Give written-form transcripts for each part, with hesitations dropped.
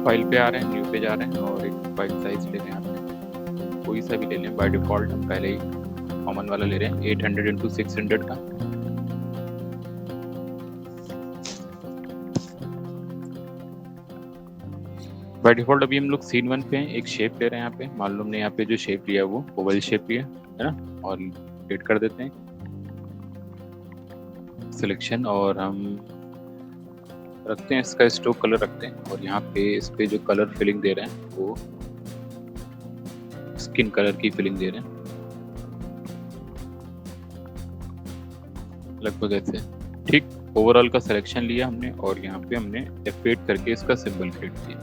File पे आ रहे हैं, न्यू पे जा रहे हैं और एक फाइल साइज ले रहे हैं आपने, कोई सा भी ले लें। बाय डिफॉल्ट हम पहले ही कॉमन वाला ले रहे हैं 800 इंटू 600 का। बाय डिफॉल्ट अभी हम लोग सीन 1 पे हैं, एक शेप ले रहे हैं यहाँ पे। मान लो हमने यहाँ पे जो शेप लिया वो ओवल शेप लिया है ना, और एड कर देते हैं सिलेक्शन, और हम रखते हैं इसका स्ट्रोक कलर रखते हैं, और यहाँ पे इस पे जो कलर फिलिंग दे रहे हैं वो स्किन कलर की फिलिंग दे रहे हैं, लगभग ऐसे। ठीक, ओवरऑल का सिलेक्शन लिया हमने और यहाँ पे हमने F8 करके इसका सिंबल क्रिएट किया।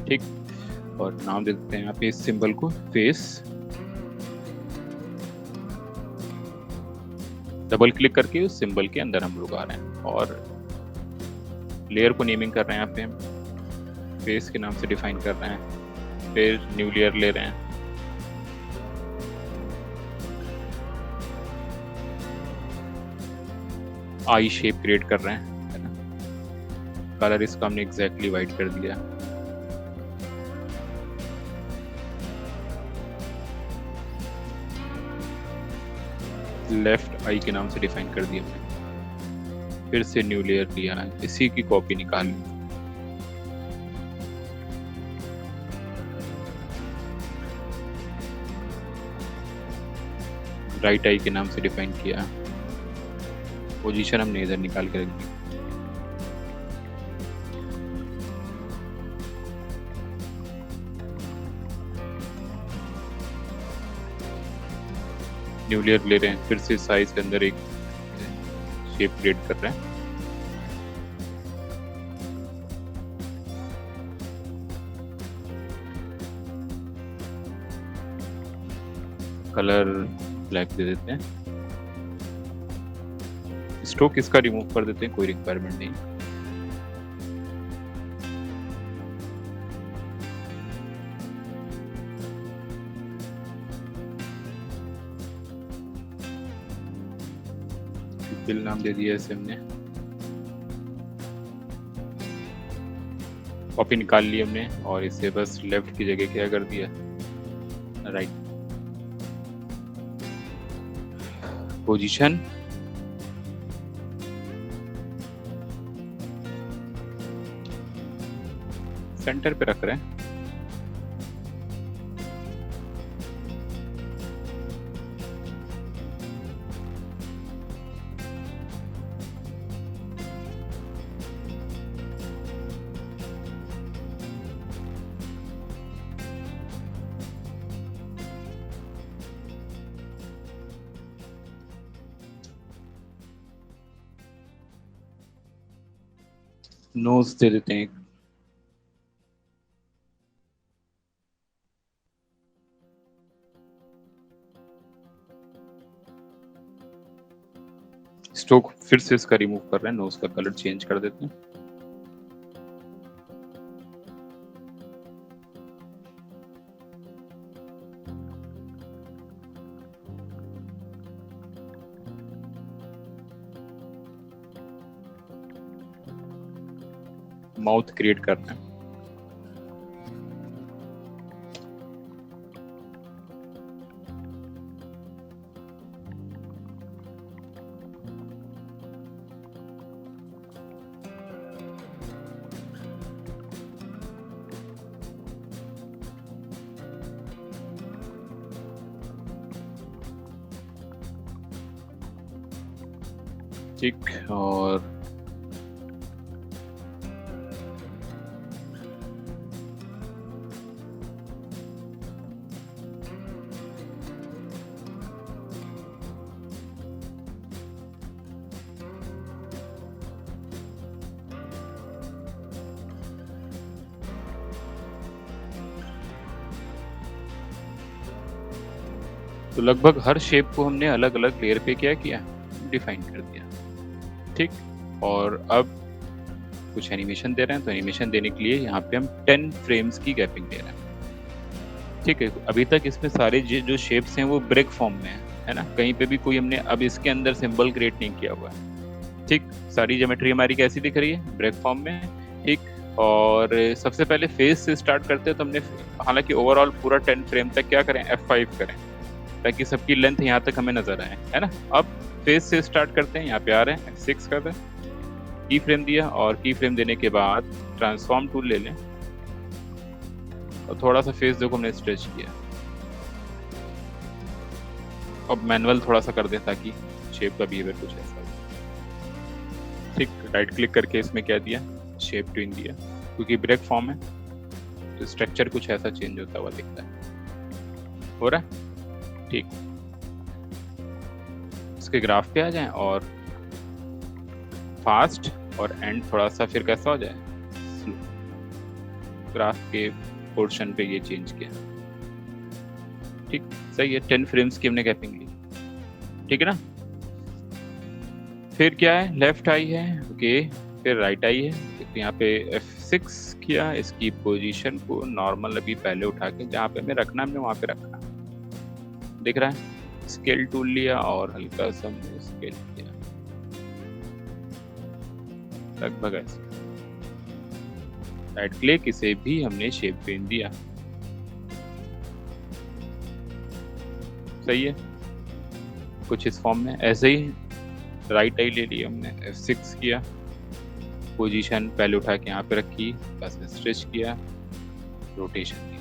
ठीक, और नाम दे देते हैं यहाँ पे इस सिंबल को फेस। डबल क्लिक करके उस सिंबल के अंदर हम लोग आ रहे हैं और लेयर को नेमिंग कर रहे हैं यहाँ पे हम, फेस के नाम से डिफाइन कर रहे हैं। फिर न्यू लेयर ले रहे हैं, आई शेप क्रिएट कर रहे हैं, है ना। कलर इसका हमने एग्जैक्टली वाइट कर दिया। लेफ्ट आई के नाम से डिफाइन कर दिया हमने। फिर से न्यू लेयर लिया है, इसी की कॉपी निकाल ली। राइट आई के नाम से डिफाइन किया, पोजीशन हमने इधर निकाल के रख दी। न्यू लेयर ले रहे हैं, फिर से साइज के अंदर एक शेप क्रिएट कर रहे हैं। कलर ब्लैक दे देते हैं, स्ट्रोक इसका रिमूव कर देते हैं, कोई रिक्वायरमेंट नहीं। बिल नाम दे दिया इसे हमने, कॉपी निकाल ली हमने और इसे बस लेफ्ट की जगह क्या कर दिया, राइट। पोजीशन सेंटर पे रख रहे हैं। नोज दे देते हैं, स्ट्रोक फिर से इसका रिमूव कर रहे हैं, नोज का कलर चेंज कर देते हैं। माउथ क्रिएट करना है, ठीक। और तो लगभग हर शेप को हमने अलग अलग लेयर पे क्या किया, डिफाइन कर दिया। ठीक, और अब कुछ एनिमेशन दे रहे हैं, तो एनिमेशन देने के लिए यहाँ पे हम 10 फ्रेम्स की गैपिंग दे रहे हैं। ठीक है, अभी तक इसमें सारे जो शेप्स हैं वो ब्रेक फॉर्म में है ना, कहीं पे भी कोई हमने अब इसके अंदर सिंबल क्रिएट नहीं किया हुआ है। ठीक, सारी ज्योमेट्री हमारी कैसी दिख रही है, ब्रेक फॉर्म में। ठीक, और सबसे पहले फेस से स्टार्ट करते हैं, तो हमने हालांकि ओवरऑल पूरा 10 फ्रेम तक क्या करें, F5 करें ताकि सबकी लेंथ यहाँ तक हमें नजर आए, है ना। अब फेस से स्टार्ट करते हैं, यहाँ पे आ रहे हैं, F6 कर दें, की फ्रेम दिया, और की फ्रेम देने के बाद ट्रांसफॉर्म टूल ले लें और थोड़ा सा फेस देखो हमने स्ट्रेच किया। अब मैनुअल थोड़ा सा कर दें ताकि शेप का बिहेवियर कुछ ऐसा हो। ठीक, राइट क्लिक करके इसमें क्या दिया, शेप ट्विन दिया, क्योंकि ब्रेक फॉर्म है तो स्ट्रक्चर कुछ ऐसा चेंज होता हुआ दिखता है। हो रहा है, ठीक। इसके ग्राफ पे आ जाएं और फास्ट और एंड थोड़ा सा फिर कैसा हो जाए, स्लो। ग्राफ के पोर्शन पे ये चेंज किया, ठीक, सही है। 10 फ्रेम्स की हमने गैपिंग ली, ठीक है ना। फिर क्या है, लेफ्ट आई है, ओके, फिर राइट आई है, तो यहाँ पे F6 किया, इसकी पोजीशन को नॉर्मल अभी पहले उठा के जहाँ पे हमें रखना है वहाँ पे रखना, दिख रहा है। स्केल टूल लिया और हल्का सा स्केल किया, लगभग ऐसे। राइट क्लिक, इसे भी हमने शेप पेन दिया, सही है। कुछ इस फॉर्म में ऐसे ही राइट आई ले लिया हमने, F6 किया, पोजीशन पहले उठा के यहाँ पे रखी, बस स्ट्रेच किया, रोटेशन दिया।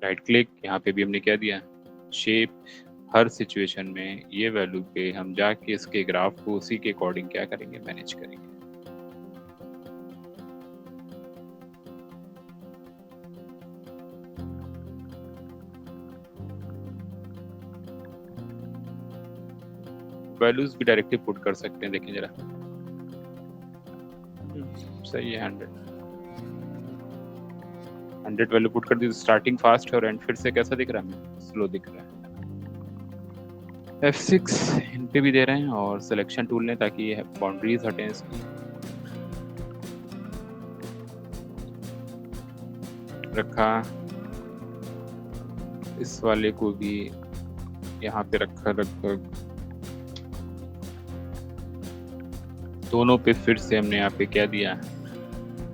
राइट क्लिक, यहाँ पे भी हमने क्या दिया, शेप। हर सिचुएशन में ये वैल्यू पे हम जाके इसके ग्राफ को उसी के अकॉर्डिंग क्या करेंगे, मैनेज करेंगे। वैल्यूज भी डायरेक्टली पुट कर सकते हैं, देखें जरा, सही है। 100 वैल्यू पुट कर दी, स्टार्टिंग फास्ट है और एंड फिर से कैसा दिख रहा है, स्लो दिख रहा है। F6 इन पे भी दे रहे हैं और सिलेक्शन टूल ने, ताकि बाउंड्रीज हटें इसकी। रखा, इस वाले को भी यहाँ पे रखा, लगभग दोनों पे फिर से हमने यहाँ पे क्या दिया,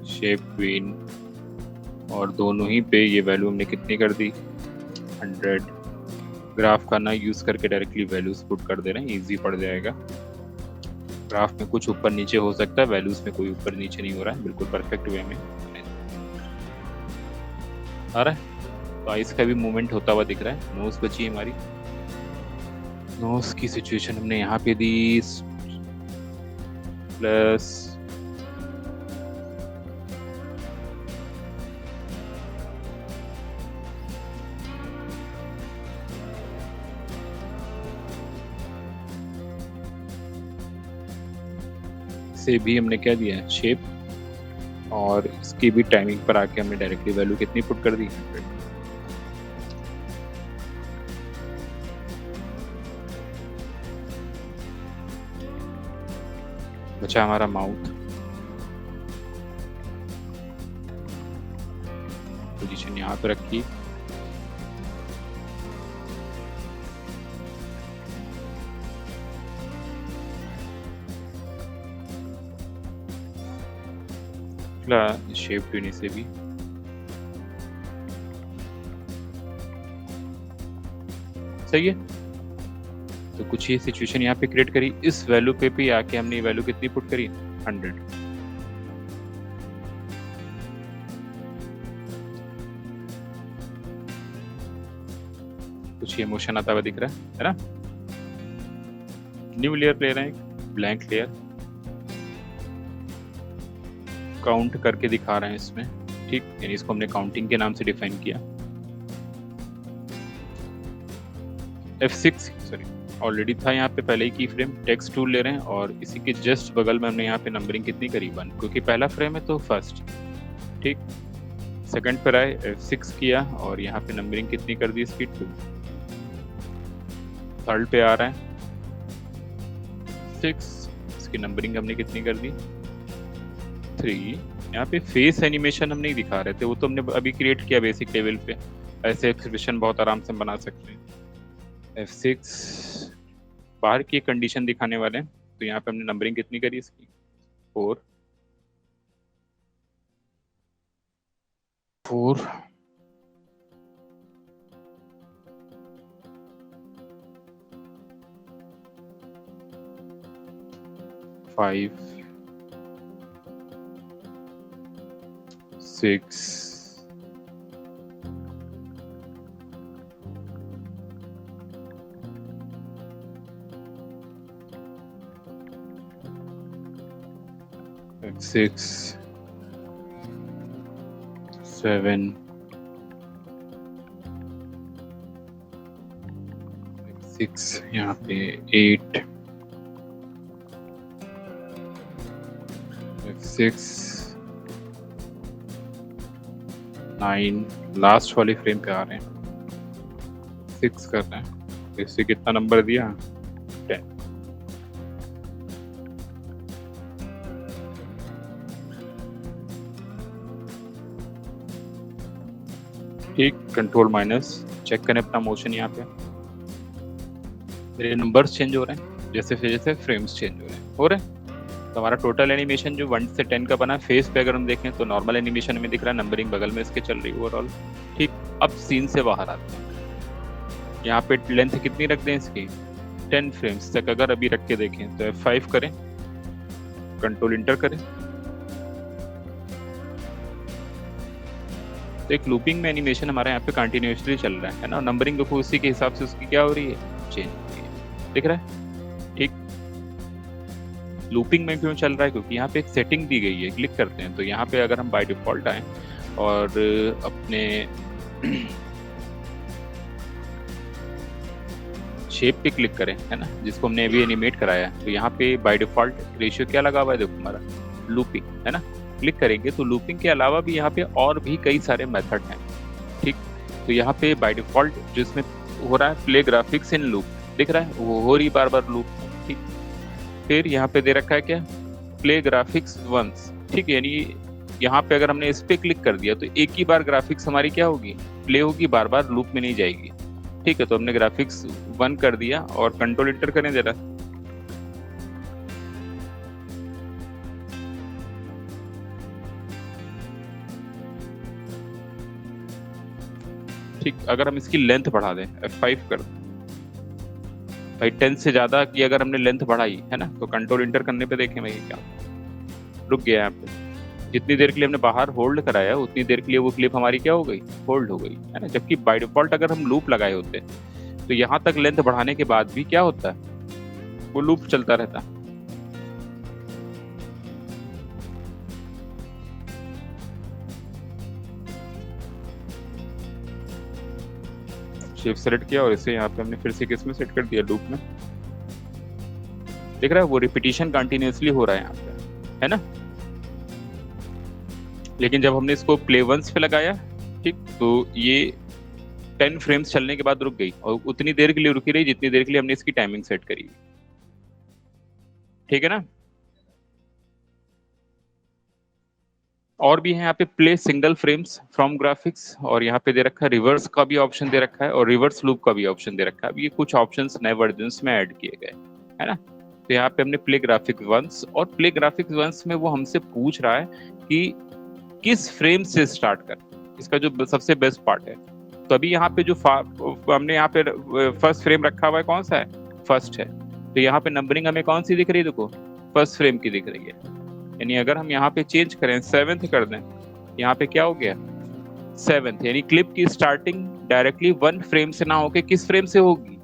शेप ट्विन, और दोनों ही पे ये वैल्यू हमने कितनी कर दी, 100। ग्राफ का ना यूज करके डायरेक्टली वैल्यूज पुट कर दे रहे हैं, इजी पड़ जाएगा। ग्राफ में कुछ ऊपर नीचे हो सकता है, वैल्यूज में कोई ऊपर नीचे नहीं हो रहा है, बिल्कुल परफेक्ट वे में आ रहा है। तो आइस का भी मूवमेंट होता हुआ दिख रहा है। नोज बची हमारी, नोज की सिचुएशन हमने यहाँ पे दी, प्लस से भी हमने क्या दिया है, शेप, और इसकी भी टाइमिंग पर आके हमने डायरेक्टली वैल्यू कितनी पुट कर दी, 100। बचा हमारा माउथ, पोजीशन यहाँ पे रखी, शेप ट्विन से भी सही है। तो कुछ ये सिचुएशन यहाँ पे क्रिएट करी, इस वैल्यू पे भी आके हमने ये वैल्यू कितनी पुट करी, 100। कुछ ये मोशन आता हुआ दिख रहा है ना। न्यू लेयर ले रहे हैं, ब्लैंक लेयर, काउंट करके दिखा रहे हैं इसमें, ठीक, यानी इसको हमने काउंटिंग के नाम से डिफाइन किया। F6 सॉरी ऑलरेडी था यहाँ पे पहले ही की फ्रेम। टेक्स्ट टूल ले रहे हैं और इसी के जस्ट बगल में हमने यहाँ पे नंबरिंग कितनी करी, 1, क्योंकि पहला फ्रेम है तो फर्स्ट, ठीक। सेकंड पर आए, F6 किया और यहाँ पे नंबरिंग कितनी कर दी इसकी, 2। थर्ड पे आ रहा है 6, इसकी नंबरिंग हमने कितनी कर दी, 3। यहाँ पे फेस एनिमेशन हम नहीं दिखा रहे थे, वो तो हमने अभी क्रिएट किया बेसिक लेवल पे। ऐसे एक्सप्रेशन बहुत आराम से बना सकते हैं। F6 बाहर की कंडीशन दिखाने वाले हैं, तो यहाँ पे हमने नंबरिंग कितनी करी इसकी, 4 4 5 6 6 7 6 यहाँ पे 8 6 9 लास्ट वाली फ्रेम पे आ रहे हैं, 6 कर रहे हैं। इससे कितना नंबर दिया, 10। ठीक, कंट्रोल माइनस चेक करें अपना मोशन। यहाँ पे मेरे नंबर्स चेंज हो रहे हैं जैसे जैसे फ्रेम्स चेंज हो रहे हैं। तो हमारा टोटल एनिमेशन जो 1 से 10 का बना है, फेस पे अगर हम देखें तो नॉर्मल एनिमेशन में दिख रहा है, नंबरिंग बगल में इसके चल रही है ओवरऑल। ठीक, अब सीन से बाहर आते हैं। यहाँ पे लेंथ कितनी रख दें इसकी, 10 फ्रेम्स तक अगर अभी रख के देखें तो F5 करें, कंट्रोल इंटर करें, तो एक लूपिंग में एनिमेशन हमारे यहाँ पे कंटिन्यूसली चल रहा है ना। नंबरिंग देखो उसी के हिसाब से उसकी क्या हो रही है, चेंज हो रही है, दिख रहा है। ठीक, लूपिंग में क्यों चल रहा है, क्योंकि यहाँ पे एक सेटिंग दी गई है। क्लिक करते हैं तो यहाँ पे अगर हम बाय डिफॉल्ट आए और अपने शेप पे क्लिक करें, है ना, जिसको हमने अभी एनिमेट कराया है, तो यहाँ पे बाय डिफॉल्ट रेशियो क्या लगा हुआ है, देखो हमारा लूपिंग, है ना। क्लिक करेंगे तो लूपिंग के अलावा भी यहाँ पे और भी कई सारे मेथड हैं। ठीक, तो यहाँ पे बाय डिफॉल्ट जो इसमें हो रहा है, प्ले ग्राफिक्स इन लूप, दिख रहा है, वो हो रही बार बार लूप। ठीक, फिर यहाँ पे दे रखा है क्या, प्ले ग्राफिक्स वंस। ठीक, यानी यहाँ पे अगर हमने इस पे क्लिक कर दिया तो एक ही बार ग्राफिक्स हमारी क्या होगी, प्ले होगी, बार बार लूप में नहीं जाएगी। ठीक है, तो हमने ग्राफिक्स 1 कर दिया और कंट्रोल इंटर करें जरा। ठीक, अगर हम इसकी लेंथ बढ़ा दें, F5 कर दें भाई, 10 से ज्यादा की अगर हमने लेंथ बढ़ाई, है ना, तो कंट्रोल इंटर करने पे देखें भाई क्या रुक गया यहाँ पे। जितनी देर के लिए हमने बाहर होल्ड कराया उतनी देर के लिए वो क्लिप हमारी क्या हो गई, होल्ड हो गई, है ना। जबकि बाय डिफॉल्ट अगर हम लूप लगाए होते तो यहाँ तक लेंथ बढ़ाने के बाद भी क्या होता है, वो लूप चलता रहता। शेप सेलेक्ट किया और इसे यहाँ पे हमने फिर से किस में सेट कर दिया, लूप में। देख रहा है वो रिपीटिशन कंटिन्यूसली हो रहा है यहाँ पे, है ना। लेकिन जब हमने इसको प्ले वंस पे लगाया, ठीक, तो ये 10 फ्रेम्स चलने के बाद रुक गई और उतनी देर के लिए रुकी रही जितनी देर के लिए हमने इसकी टाइमिंग सेट करी। ठीक है ना। और भी है यहाँ पे play single frames from graphics, और यहाँ पे दे रखा है रिवर्स का भी ऑप्शन दे रखा है और रिवर्स लूप का भी ऑप्शन दे रखा है। अब ये कुछ ऑप्शंस नए वर्जन्स में ऐड किए गए, है ना। तो यहाँ पे हमने प्ले ग्राफिक्स वंस, और प्ले ग्राफिक्स वंस में वो हमसे पूछ रहा है कि किस फ्रेम से स्टार्ट कर, इसका जो सबसे बेस्ट पार्ट है। तो अभी यहाँ पे जो हमने यहाँ पे फर्स्ट फ्रेम रखा हुआ है, कौन सा है, फर्स्ट है। तो यहाँ पे नंबरिंग हमें कौन सी दिख रही है, देखो फर्स्ट फ्रेम की दिख रही है। यानी अगर हम यहाँ पे चेंज करें 7th कर दें, यहाँ पे क्या हो गया 7th, यानी क्लिप की स्टार्टिंग डायरेक्टली 1 फ्रेम से ना होके किस फ्रेम से होगी,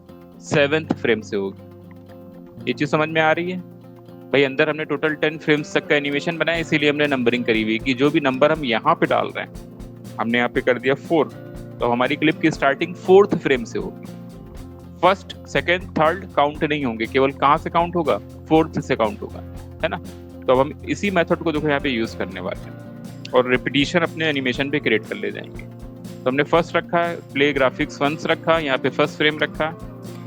7th फ्रेम से होगी। ये चीज समझ में आ रही है भाई। अंदर हमने टोटल 10 फ्रेम्स तक का एनिमेशन बनाया, इसीलिए हमने नंबरिंग करी हुई कि जो भी नंबर हम यहाँ पे डाल रहे हैं, हमने यहाँ पे कर दिया 4, तो हमारी क्लिप की स्टार्टिंग 4th फ्रेम से होगी। फर्स्ट, सेकेंड, थर्ड काउंट नहीं होंगे, केवल कहाँ से काउंट होगा, 4th से काउंट होगा, है ना। तो अब हम इसी मेथड को देखो यहाँ पे यूज करने वाले हैं और रिपीटिशन अपने एनिमेशन पे क्रिएट कर ले जाएंगे। तो हमने फर्स्ट रखा है, प्ले ग्राफिक्स वंस रखा, यहाँ पे फर्स्ट फ्रेम रखा,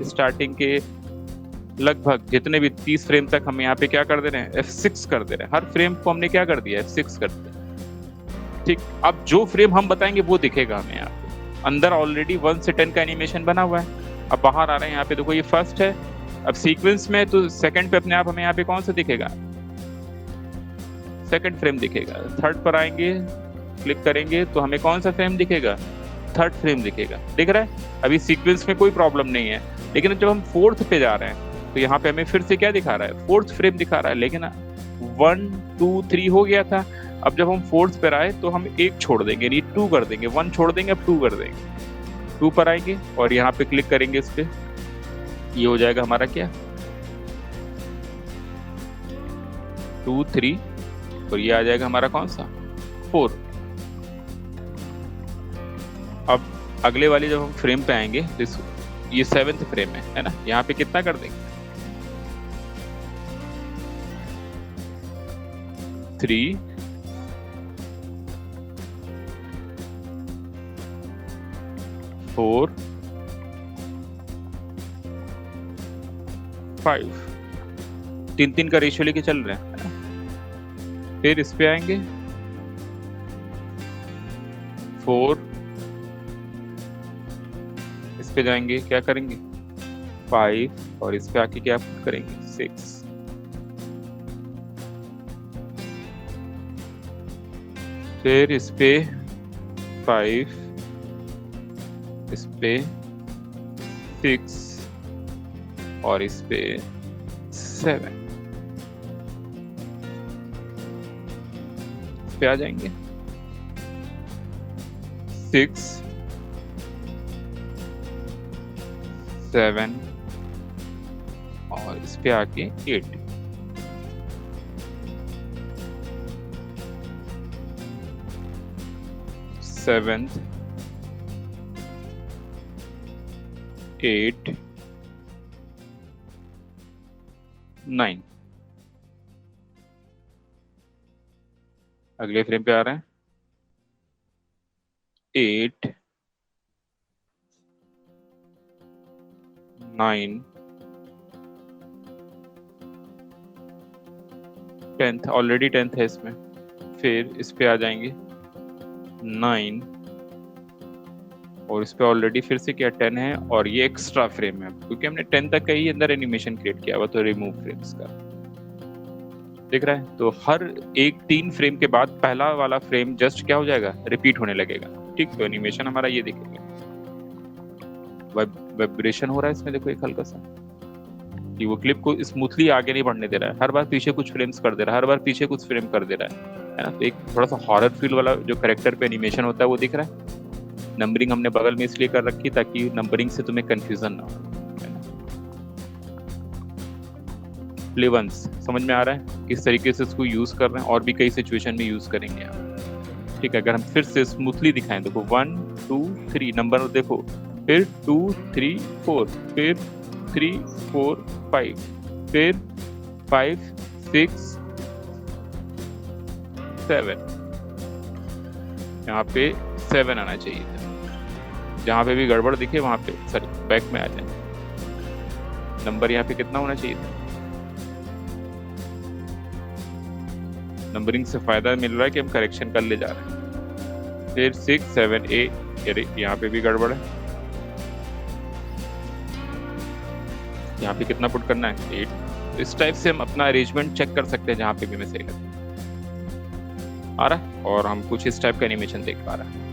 स्टार्टिंग के लगभग जितने भी 30 फ्रेम तक हम यहाँ पे क्या कर दे रहे हैं, F6 कर दे रहे हैं। हर फ्रेम को हमने क्या कर दिया, F6 कर दिया। ठीक, अब जो फ्रेम हम बताएंगे वो दिखेगा हमें यहाँ पे। अंदर ऑलरेडी 1 से 10 का एनिमेशन बना हुआ है। अब बाहर आ रहे हैं, यहाँ पे देखो ये फर्स्ट है। अब सीक्वेंस में तो सेकंड पे अपने आप हमें यहाँ पे कौन सा दिखेगा, सेकंड फ्रेम दिखेगा। थर्ड पर आएंगे, क्लिक करेंगे तो हमें कौन सा फ्रेम दिखेगा, थर्ड फ्रेम दिखेगा। दिख रहा है, अभी सीक्वेंस में कोई प्रॉब्लम नहीं है। लेकिन जब हम फोर्थ पे जा रहे हैं तो यहाँ पे हमें फिर से क्या दिखा रहा है, फोर्थ फ्रेम दिखा रहा है। लेकिन 1 2 3 हो गया था। अब जब हम फोर्थ पर आए तो हम एक छोड़ देंगे, यानी 2 कर देंगे, 1 छोड़ देंगे, अब 2 कर देंगे। 2 पर आएंगे और यहाँ पे क्लिक करेंगे इस पे, ये हो जाएगा हमारा क्या, 2 3, और ये आ जाएगा हमारा कौन सा, 4। अब अगले वाली जब हम फ्रेम पे आएंगे तो ये 7th फ्रेम है ना, यहाँ पे कितना कर देंगे, 3 4 5, 3 का रेशियो लेके चल रहे हैं, है ना। फिर इस पे आएंगे 4, इस पे जाएंगे, क्या करेंगे 5, और इस पे आके क्या करेंगे 6। फिर इस पे 5, इस पे 6, और इस पे 7। इस पे आ जाएंगे 6 7, और इस पे आके 8। सेवेंथ 8 9। अगले फ्रेम पे आ रहे हैं 8 9 10th, ऑलरेडी 10th है इसमें। फिर इस पे आ जाएंगे 9, और इस पे ऑलरेडी फिर से क्या 10 है, और ये एक्स्ट्रा फ्रेम है क्योंकि हमने 10 तक का ही अंदर एनिमेशन क्रिएट किया हुआ, तो रिमूव फ्रेम्स का दिख रहा है। तो हर एक 3 फ्रेम के बाद पहला वाला फ्रेम जस्ट क्या हो जाएगा, रिपीट होने लगेगा। ठीक, तो एनिमेशन हमारा ये दिखेगा। वाइब्रेशन हो रहा है इसमें, देखो एक हल्का सा, कि वो क्लिप को स्मूथली आगे नहीं बढ़ने दे रहा है, हर बार पीछे कुछ फ्रेम्स कर दे रहा है, हर बार पीछे कुछ फ्रेम कर दे रहा है ना। तो एक थोड़ा सा हॉरर फील वाला जो कैरेक्टर पे एनिमेशन होता है वो दिख रहा है। नंबरिंग हमने बगल में इसलिए कर रखी ताकि नंबरिंग से तुम्हें कंफ्यूजन ना हो। प्ले वंस समझ में आ रहा है किस तरीके से इसको यूज कर रहे हैं, और भी कई सिचुएशन में यूज करेंगे आप। ठीक है, अगर हम फिर से स्मूथली दिखाएं, देखो 1 2 3 नंबर देखो, फिर 2 3 4, फिर 3 4 5, फिर 5 6 7। यहाँ पे 7 आना चाहिए था। जहाँ पे भी गड़बड़ दिखे वहां पे सॉरी बैक में आ जाए। नंबर यहाँ पे कितना होना चाहिए था। नंबरिंग से फायदा मिल रहा है कि हम करेक्शन कर ले जा रहे हैं। फिर 6 7 8, यहाँ पे भी गड़बड़ है। यहाँ पे कितना पुट करना है 8। इस टाइप से हम अपना अरेंजमेंट चेक कर सकते हैं जहाँ पे भी हमें सही लगता है आ रहा है, और हम कुछ इस टाइप का एनिमेशन देख पा रहे हैं।